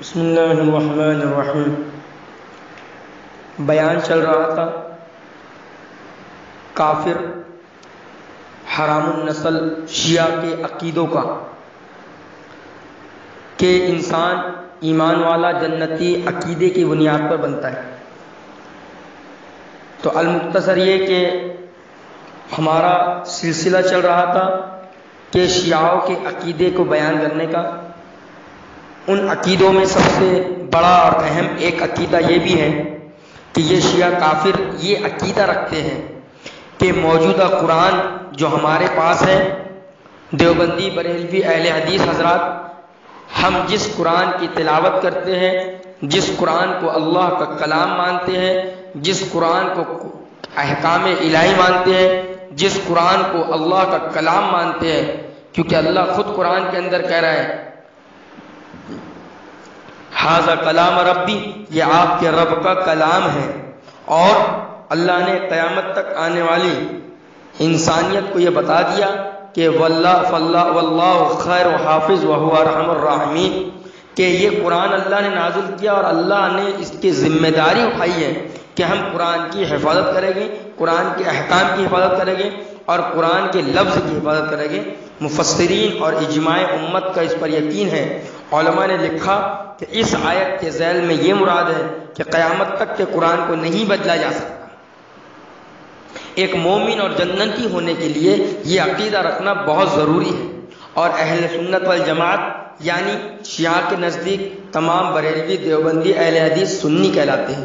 بسم اللہ الرحمن الرحیم۔ بیان چل رہا تھا کافر حرام النسل شیعہ کے عقیدوں کا کہ انسان ایمان والا جنتی عقیدے کی بنیاد پر بنتا ہے۔ تو المختصر یہ کہ ہمارا سلسلہ چل رہا تھا کہ شیعوں کے عقیدے کو بیان کرنے کا۔ ان عقیدوں میں سب سے بڑا اور اہم ایک عقیدہ یہ بھی ہے کہ یہ شیعہ کافر یہ عقیدہ رکھتے ہیں کہ موجودہ قرآن جو ہمارے پاس ہے، دیوبندی بریلوی اہل حدیث حضرات، ہم جس قرآن کی تلاوت کرتے ہیں، جس قرآن کو اللہ کا کلام مانتے ہیں، جس قرآن کو احکام الہی مانتے ہیں، جس قرآن کو اللہ کا کلام مانتے ہیں، کیونکہ اللہ خود قرآن کے اندر کہہ رہا ہے ھذا کلام ربی، یہ آپ کے رب کا کلام ہے، اور اللہ نے قیامت تک آنے والی انسانیت کو یہ بتا دیا کہ واللہ خیر و حافظ وہو ارحم الراحمین، کہ یہ قرآن اللہ نے نازل کیا اور اللہ نے اس کی ذمہ داری اٹھائی ہے کہ ہم قرآن کی حفاظت کریں گے، قرآن کے احکام کی حفاظت کریں گے اور قرآن کے لفظ کی حفاظت کریں گے۔ مفسرین اور اجماع امت کا اس پر یقین ہے۔ علماء نے لکھا کہ اس آیت کے ذیل میں یہ مراد ہے کہ قیامت تک کے قرآن کو نہیں بدلا جا سکتا۔ ایک مومن اور جنتی ہونے کے لیے یہ عقیدہ رکھنا بہت ضروری ہے، اور اہل سنت والجماعت یعنی شیعہ کے نزدیک تمام بریلوی دیوبندی اہل حدیث سنی کہلاتے ہیں۔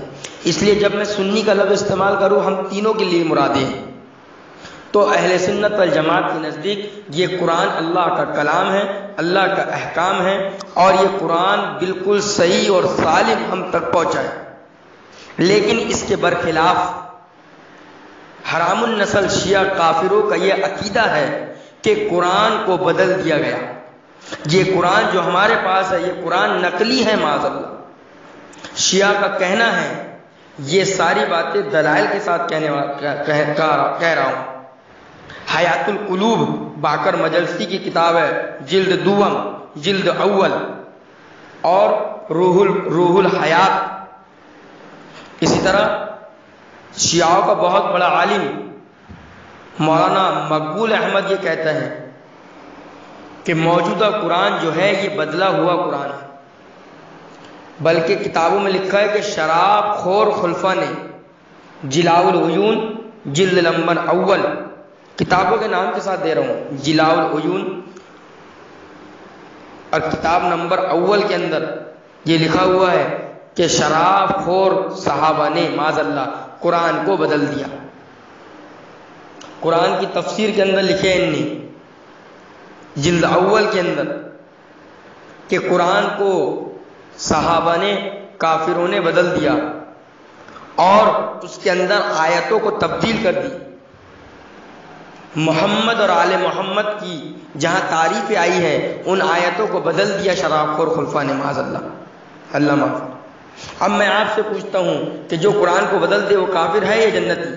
اس لیے جب میں سنی کا لفظ استعمال کروں ہم تینوں کے لیے مرادیں ہیں۔ تو اہل سنت والجماعت کے نزدیک یہ قرآن اللہ کا کلام ہے، اللہ کا احکام ہے، اور یہ قرآن بالکل صحیح اور سالم ہم تک پہنچا ہے۔ لیکن اس کے برخلاف حرام النسل شیعہ کافروں کا یہ عقیدہ ہے کہ قرآن کو بدل دیا گیا۔ یہ قرآن جو ہمارے پاس ہے یہ قرآن نقلی ہے، معاذ اللہ۔ شیعہ کا کہنا ہے، یہ ساری باتیں دلائل کے ساتھ کہہ رہا ہوں۔ حیات القلوب باقر مجلسی کی کتاب ہے، جلد دوم جلد اول، اور روح الحیات۔ اسی طرح شیعوں کا بہت بڑا عالم مولانا مقبول احمد یہ کہتا ہے کہ موجودہ قرآن جو ہے یہ بدلا ہوا قرآن ہے، بلکہ کتابوں میں لکھا ہے کہ شراب خور خلفا نے جلاء العیون جلد نمبر اول، کتابوں کے نام کے ساتھ دے رہا ہوں، جلاء العیون اور کتاب نمبر اول کے اندر یہ لکھا ہوا ہے کہ شراب خور صحابہ نے معاذ اللہ قرآن کو بدل دیا۔ قرآن کی تفسیر کے اندر لکھے انہی جلد اول کے اندر کہ قرآن کو صحابہ نے کافروں نے بدل دیا اور اس کے اندر آیتوں کو تبدیل کر دی۔ محمد اور آل محمد کی جہاں تعریفیں آئی ہے ان آیتوں کو بدل دیا شراب خور خلفا نے، معاذ اللہ، اللہ معاف۔ اب میں آپ سے پوچھتا ہوں کہ جو قرآن کو بدل دے وہ کافر ہے یا جنتی؟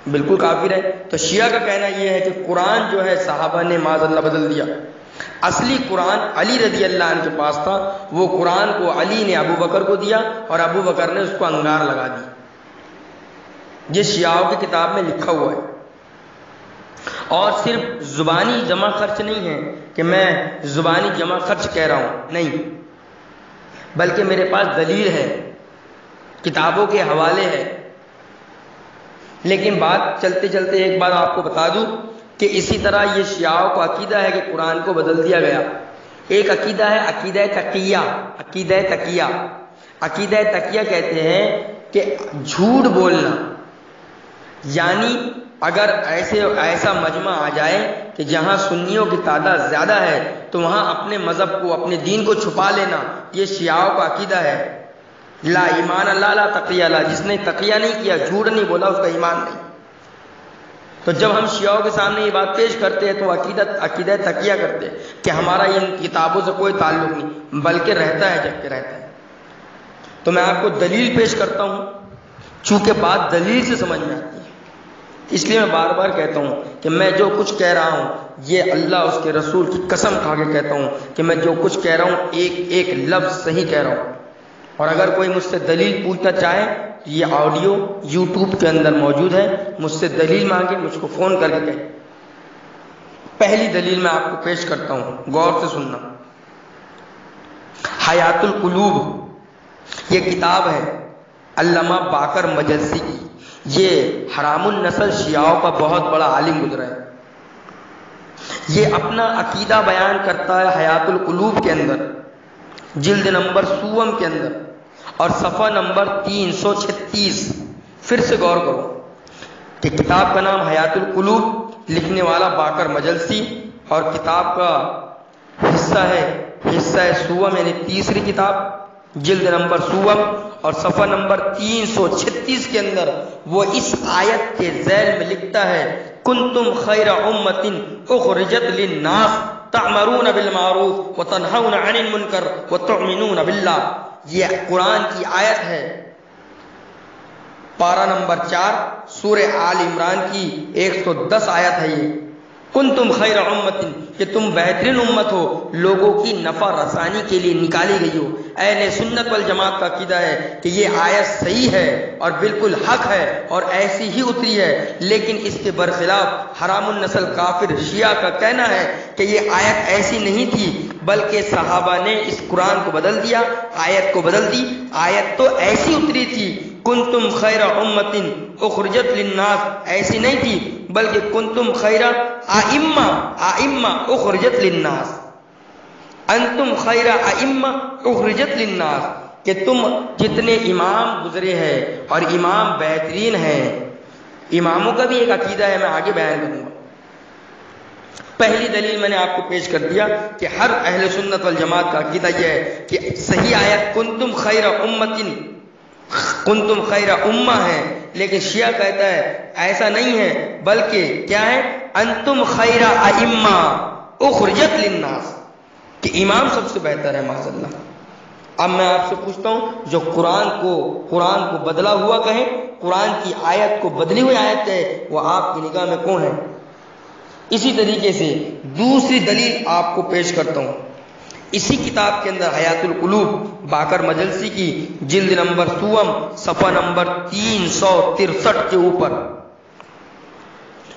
بالکل کافر ہے۔ تو شیعہ کا کہنا یہ ہے کہ قرآن جو ہے صحابہ نے معاذ اللہ بدل دیا۔ اصلی قرآن علی رضی اللہ عنہ کے پاس تھا، وہ قرآن کو علی نے ابو بکر کو دیا اور ابو بکر نے اس کو انگار لگا دی۔ یہ شیعوں کی کتاب میں لکھا ہوا ہے، اور صرف زبانی جمع خرچ نہیں ہے کہ میں زبانی جمع خرچ کہہ رہا ہوں، نہیں، بلکہ میرے پاس دلیل ہے، کتابوں کے حوالے ہیں۔ لیکن بات چلتے چلتے ایک بات آپ کو بتا دوں کہ اسی طرح یہ شیعوں کو عقیدہ ہے کہ قرآن کو بدل دیا گیا۔ ایک عقیدہ ہے عقیدہ تقیہ۔ عقیدہ تقیہ، عقیدہ تقیہ کہتے ہیں کہ جھوٹ بولنا، یعنی اگر ایسا مجمع آ جائے کہ جہاں سنیوں کی تعداد زیادہ ہے تو وہاں اپنے مذہب کو اپنے دین کو چھپا لینا، یہ شیعوں کا عقیدہ ہے۔ لا ایمان اللہ لا تقیہ اللہ، جس نے تقیہ نہیں کیا، جھوٹ نہیں بولا، اس کا ایمان نہیں۔ تو جب ہم شیعوں کے سامنے یہ بات پیش کرتے ہیں تو عقیدہ تقیہ کرتے ہیں کہ ہمارا ان کتابوں سے کوئی تعلق نہیں، بلکہ رہتا ہے جب کہ رہتا ہے۔ تو میں آپ کو دلیل پیش کرتا ہوں، چونکہ بات دلیل سے سمجھ میں آتی ہے، اس لیے میں بار بار کہتا ہوں کہ میں جو کچھ کہہ رہا ہوں یہ اللہ اس کے رسول کی قسم کھا کے کہتا ہوں کہ میں جو کچھ کہہ رہا ہوں ایک ایک لفظ صحیح کہہ رہا ہوں. اور اگر کوئی مجھ سے دلیل پوچھنا چاہے یہ آڈیو یوٹیوب کے اندر موجود ہے, مجھ سے دلیل مانگے, مجھ کو فون کر کے کہے. پہلی دلیل میں آپ کو پیش کرتا ہوں, غور سے سننا. حیات القلوب یہ کتاب ہے علامہ باقر مجلسی کی. یہ حرام النسل شیعوں کا بہت بڑا عالم گزرا ہے. یہ اپنا عقیدہ بیان کرتا ہے حیات القلوب کے اندر, جلد نمبر 60 کے اندر اور صفحہ نمبر 336. پھر سے غور کرو کہ کتاب کا نام حیات القلوب, لکھنے والا باقر مجلسی, اور کتاب کا حصہ ہے 60 یعنی تیسری کتاب, جلد نمبر 60 اور صفحہ نمبر 336 کے اندر وہ اس آیت کے ذیل میں لکھتا ہے کنتم خیر امۃ اخرجت للناس تأمرون بالمعروف وتنہون عن المنکر وتؤمنون باللہ. یہ قرآن کی آیت ہے, پارہ نمبر 4 سورہ آل عمران کی 110 آیت ہے. یہ کنتم خیر امۃ کہ تم بہترین امت ہو, لوگوں کی نفع رسانی کے لیے نکالی گئی ہو. اہل سنت والجماعت کا عقیدہ ہے کہ یہ آیت صحیح ہے اور بالکل حق ہے اور ایسی ہی اتری ہے, لیکن اس کے برخلاف حرام النسل کافر شیعہ کا کہنا ہے کہ یہ آیت ایسی نہیں تھی بلکہ صحابہ نے اس قرآن کو بدل دیا, آیت کو بدل دی. آیت تو ایسی اتری تھی کنتم خیر امۃ اخرجت للناس, ایسی نہیں تھی بلکہ کنتم خیر ائمہ اخرجت للناس, انتم خیر ائمہ اخرجت للناس, کہ تم جتنے امام گزرے ہیں اور امام بہترین ہیں. اماموں کا بھی ایک عقیدہ ہے, میں آگے بیان کروں گا. پہلی دلیل میں نے آپ کو پیش کر دیا کہ ہر اہل سنت والجماعت کا عقیدہ یہ ہے کہ صحیح آیت کنتم خیر امۃ کنتم خیر امہ ہے, لیکن شیعہ کہتا ہے ایسا نہیں ہے بلکہ کیا ہے انتم خیر ائمہ اخرجت للناس, کہ امام سب سے بہتر ہے معاذ اللہ. اب میں آپ سے پوچھتا ہوں جو قرآن کو بدلا ہوا کہیں, قرآن کی آیت کو بدلی ہوئی آیت ہے, وہ آپ کی نگاہ میں کون ہے؟ اسی طریقے سے دوسری دلیل آپ کو پیش کرتا ہوں. اسی کتاب کے اندر حیات القلوب باقر مجلسی کی جلد نمبر 60 صفحہ نمبر 363 کے اوپر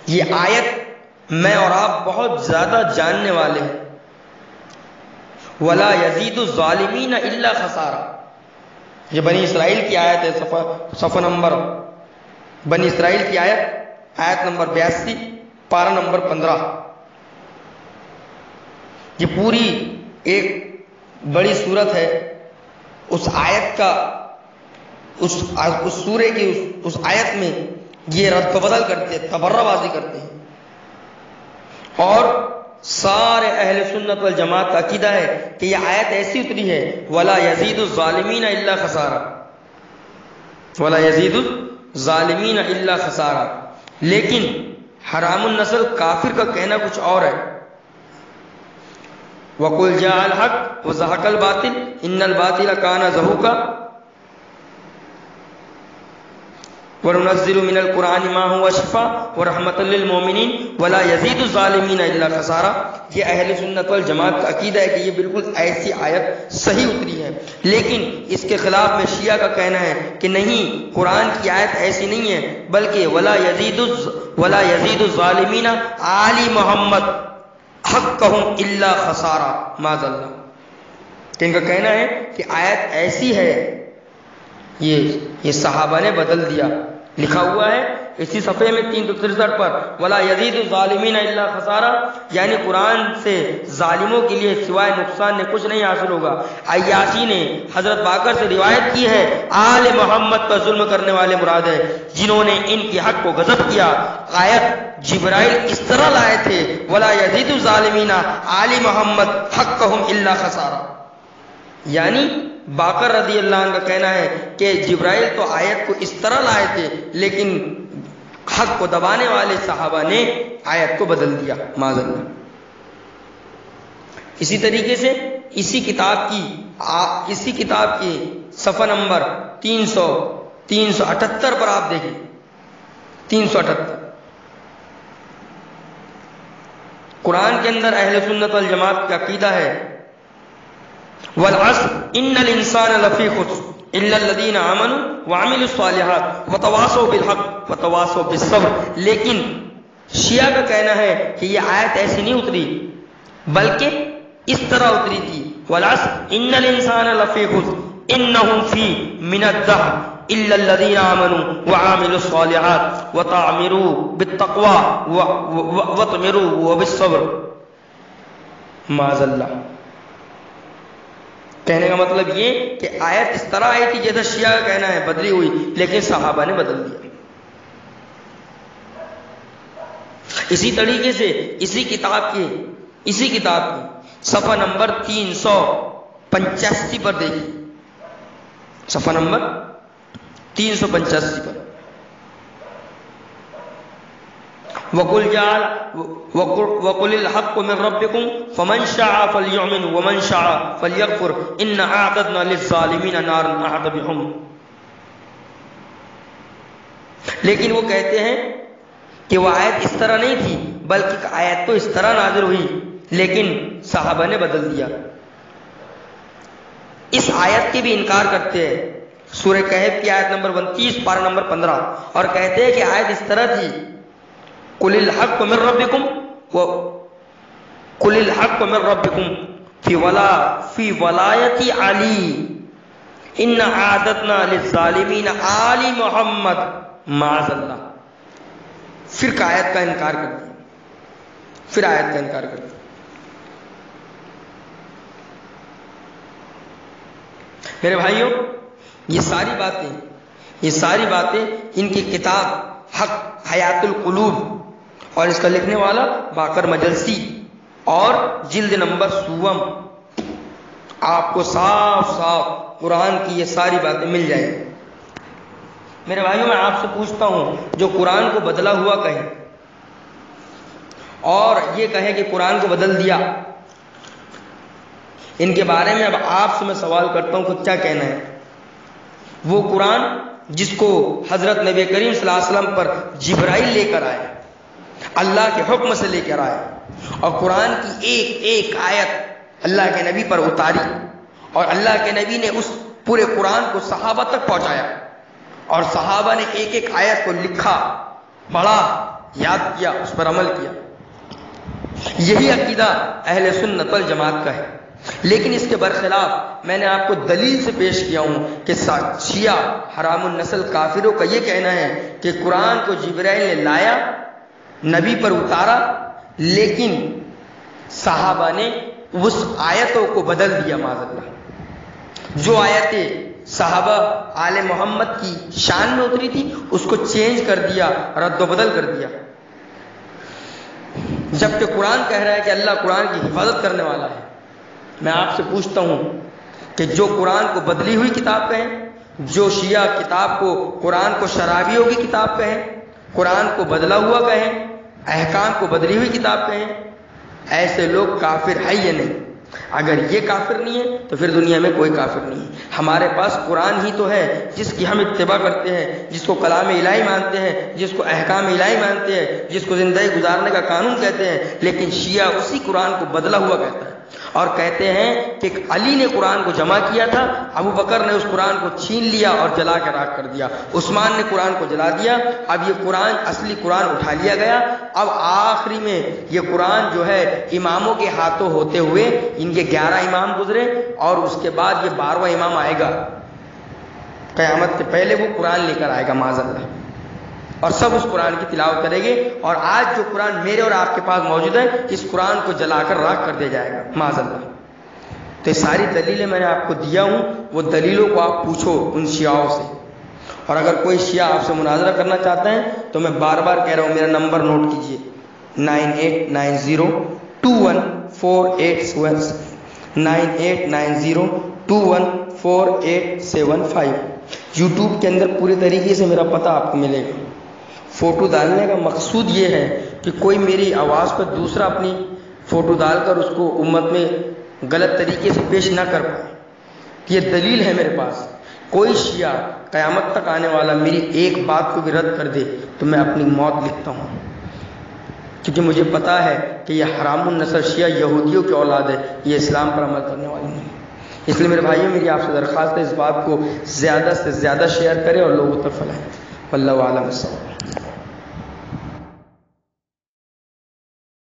یہ آیت میں اور آپ بہت زیادہ جاننے والے ہیں. وَلَا يَزِيدُ الظَّالِمِينَ إِلَّا خَسَارًا, یہ بنی اسرائیل کی آیت ہے, صفحہ نمبر بنی اسرائیل کی آیت نمبر 82 پارہ نمبر 15. یہ پوری ایک بڑی صورت ہے. اس آیت کا اس سورے کی اس آیت میں یہ رد و بدل کرتے ہیں, تبرہ بازی کرتے ہیں. اور سارے اہل سنت والجماعت کا عقیدہ ہے کہ یہ آیت ایسی اتری ہے وَلَا يَزِيدُ الظَّالِمِينَ إِلَّا خَسَارًا, وَلَا يَزِيدُ الظَّالِمِينَ إِلَّا خَسَارًا. لیکن حرام النسل کافر کا کہنا کچھ اور ہے. وَقُلْ جَاءَ الْحَقُّ وَزَهَقَ الْبَاطِلُ إِنَّ الْبَاطِلَ كَانَ زَهُوقًا وَنُنَزِّلُ مِنَ الْقُرْآنِ مَا هُوَ شِفَاءٌ وَرَحْمَةٌ لِّلْمُؤْمِنِينَ وَلَا يَزِيدُ الظَّالِمِينَ إِلَّا خَسَارًا. یہ اہل سنت والجماعت کا عقیدہ ہے کہ یہ بالکل ایسی آیت صحیح اتری ہے, لیکن اس کے خلاف میں شیعہ کا کہنا ہے کہ نہیں, قرآن کی آیت ایسی نہیں ہے بلکہ وَلَا يَزِيدُ الظَّالِمِينَ آلِ محمد حقهم الا خسارا معاذ اللہ. کہ ان کا کہنا ہے کہ آیت ایسی ہے, یہ صحابہ نے بدل دیا. لکھا ہوا ہے اسی صفحے میں 363 پر ولا یزید الظالمین الا خسارا, یعنی قرآن سے ظالموں کے لیے سوائے نقصان نے کچھ نہیں حاصل ہوگا. عیاشی نے حضرت باقر سے روایت کی ہے آل محمد پر ظلم کرنے والے مراد ہے جنہوں نے ان کی حق کو غضب کیا. آیت جبرائیل اس طرح لائے تھے ولا یزید الظالمین آل محمد حقهم الا خسارا, یعنی باقر رضی اللہ عنہ کا کہنا ہے کہ جبرائیل تو آیت کو اس طرح لائے تھے لیکن حق کو دبانے والے صحابہ نے آیت کو بدل دیا معاذ اللہ. اسی طریقے سے اسی کتاب کی صفحہ نمبر 378 پر آپ دیکھیں 378 قرآن کے اندر اہل سنت والجماعت کا عقیدہ ہے والعصر ان الانسان لفی خسر الا الذین آمنوا وعملوا الصالحات وتواصوا بالحق وتواصوا بالصبر. لیکن شیعہ کا کہنا ہے کہ یہ آیت ایسی نہیں اتری بلکہ اس طرح اتری تھی والعصر ان الانسان لفی خسر انہم فی من الدہر الا الذین آمنوا وعملوا الصالحات وتعمروا بالتقوى وتمروا بالصبر. معاذ اللہ. کہنے کا مطلب یہ کہ آیت اس طرح آئی تھی جیسا شیعہ کا کہنا ہے بدلی ہوئی، لیکن صحابہ نے بدل دیا. اسی طریقے سے اسی کتاب کی صفحہ نمبر 385 پر دیکھیے، صفحہ نمبر 385 پر وَقُلِ الْحَقُّ مِنْ رَبِّكُمْ فَمَنْ شَاءَ فَلْيُؤْمِنْ وَمَنْ شَاءَ فَلْيَكْفُرْ إِنَّا أَعْتَدْنَا لِلظَّالِمِينَ نَارًا أَحَاطَ بِهِمْ. لیکن وہ کہتے ہیں کہ وہ آیت اس طرح نہیں تھی بلکہ آیت تو اس طرح نازل ہوئی لیکن صحابہ نے بدل دیا. اس آیت کے بھی انکار کرتے ہیں. سورہ کہف کی آیت نمبر 29 پارہ نمبر 15 اور کہتے ہیں کہ آیت اس طرح تھی قُلِ الْحَقُّ مِنْ رَبِّكُمْ فِي وَلَایَةِ عَلِی إِنَّ أَعْتَدْنَا لِلظَّالِمِینَ آلِ محمد. معاذ اللہ. پھر آیت کا انکار کر دیا. میرے بھائیوں، یہ ساری باتیں ان کی کتاب حق حیات القلوب اور اس کا لکھنے والا باقر مجلسی اور جلد نمبر 16 آپ کو صاف قرآن کی یہ ساری باتیں مل جائیں گی. میرے بھائیوں، میں آپ سے پوچھتا ہوں جو قرآن کو بدلا ہوا کہے اور یہ کہے کہ قرآن کو بدل دیا، ان کے بارے میں اب آپ سے میں سوال کرتا ہوں کہ کیا کہنا ہے؟ وہ قرآن جس کو حضرت نبی کریم صلی اللہ علیہ وسلم پر جبرائیل لے کر آئے، اللہ کے حکم سے لے کر آئے اور قرآن کی ایک آیت اللہ کے نبی پر اتاری اور اللہ کے نبی نے اس پورے قرآن کو صحابہ تک پہنچایا اور صحابہ نے ایک آیت کو لکھا، پڑھا، یاد کیا، اس پر عمل کیا. یہی عقیدہ اہل سنت والجماعت کا ہے. لیکن اس کے برخلاف میں نے آپ کو دلیل سے پیش کیا ہوں کہ شیعہ حرام النسل کافروں کا یہ کہنا ہے کہ قرآن کو جبرائیل نے لایا، نبی پر اتارا، لیکن صحابہ نے اس آیتوں کو بدل دیا. معاذ اللہ. جو آیتیں صحابہ آل محمد کی شان میں اتری تھی اس کو چینج کر دیا، رد و بدل کر دیا، جبکہ قرآن کہہ رہا ہے کہ اللہ قرآن کی حفاظت کرنے والا ہے. میں آپ سے پوچھتا ہوں کہ جو قرآن کو بدلی ہوئی کتاب کہیں، جو شیعہ کتاب کو قرآن کو شرابیوں کی کتاب کہیں، قرآن کو بدلا ہوا کہیں، احکام کو بدلی ہوئی کتاب کہیں، ایسے لوگ کافر ہے یا نہیں؟ اگر یہ کافر نہیں ہے تو پھر دنیا میں کوئی کافر نہیں ہے. ہمارے پاس قرآن ہی تو ہے جس کی ہم اتباع کرتے ہیں، جس کو کلام الہی مانتے ہیں، جس کو احکام الہی مانتے ہیں، جس کو زندگی گزارنے کا قانون کہتے ہیں. لیکن شیعہ اسی قرآن کو بدلا ہوا کہتا ہے اور کہتے ہیں کہ علی نے قرآن کو جمع کیا تھا، ابو بکر نے اس قرآن کو چھین لیا اور جلا کے راکھ کر دیا، عثمان نے قرآن کو جلا دیا. اب یہ قرآن اصلی قرآن اٹھا لیا گیا. اب آخری میں یہ قرآن جو ہے اماموں کے ہاتھوں ہوتے ہوئے ان کے 11 امام گزرے اور اس کے بعد یہ 12واں امام آئے گا، قیامت کے پہلے وہ قرآن لے کر آئے گا معاذ اللہ، اور سب اس قرآن کی تلاوت کریں گے. اور آج جو قرآن میرے اور آپ کے پاس موجود ہے اس قرآن کو جلا کر راکھ کر دیا جائے گا معاذ اللہ. تو یہ ساری دلیلیں میں نے آپ کو دیا ہوں، وہ دلیلوں کو آپ پوچھو ان شیعوں سے. اور اگر کوئی شیعہ آپ سے مناظرہ کرنا چاہتا ہے تو میں بار بار کہہ رہا ہوں، میرا نمبر نوٹ کیجئے 9890214875 9890214875. یوٹیوب کے اندر پورے طریقے سے میرا پتہ آپ کو ملے گا. فوٹو ڈالنے کا مقصود یہ ہے کہ کوئی میری آواز پر دوسرا اپنی فوٹو ڈال کر اس کو امت میں غلط طریقے سے پیش نہ کر پائے. یہ دلیل ہے میرے پاس. کوئی شیعہ قیامت تک آنے والا میری ایک بات کو بھی رد کر دے تو میں اپنی موت لکھتا ہوں. کیونکہ مجھے پتا ہے کہ یہ حرام النسل شیعہ یہودیوں کی اولاد ہے، یہ اسلام پر عمل کرنے والی نہیں۔ اس لیے میرے بھائیوں، میری آپ سے درخواست ہے اس بات کو زیادہ سے زیادہ شیئر کریں اور لوگوں تک پھیلائیں۔ واللہ اعلم بالصواب۔